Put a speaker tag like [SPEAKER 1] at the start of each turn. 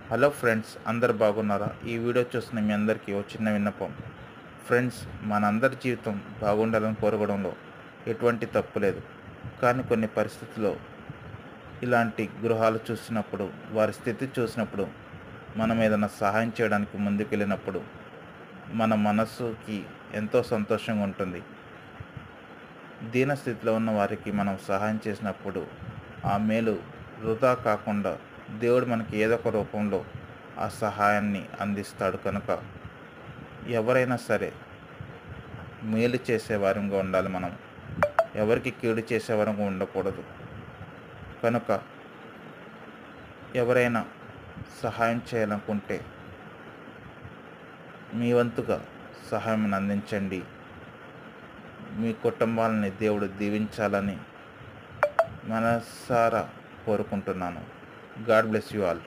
[SPEAKER 1] Hello friends, అందరు బాగున్నారా? ఈ వీడియో చూస్తున్న మీ అందరికీ ఓ చిన్న విన్నపం. ఫ్రెండ్స్, మనందరి జీవితం బాగుండాలని కోరుకోవడంలో ఎటువంటి తప్పు లేదు. కానీ కొన్ని పరిస్థితుల్లో ఇలాంటి గృహాలు చూసినప్పుడు, వారి స్థితి చూసినప్పుడు, మనం ఏదైనా సహాయం చేయడానికి ముందుకెళ్ళినప్పుడు మన మనసుకి ఎంతో సంతోషంగా ఉంటుంది. దీనస్థితిలో ఉన్న వారికి మనం సహాయం చేసినప్పుడు ఆ మేలు వృధా కాకుండా దేవుడు మనకి ఏదో ఒక రూపంలో ఆ సహాయాన్ని అందిస్తాడు. కనుక ఎవరైనా సరే మేలు చేసేవారంగా ఉండాలి. మనం ఎవరికి కీడు చేసేవారంగా ఉండకూడదు. కనుక ఎవరైనా సహాయం చేయాలనుకుంటే మీ వంతుగా సహాయం అందించండి. మీ కుటుంబాలని దేవుడు దీవించాలని మనసారా కోరుకుంటున్నాను. God bless you all.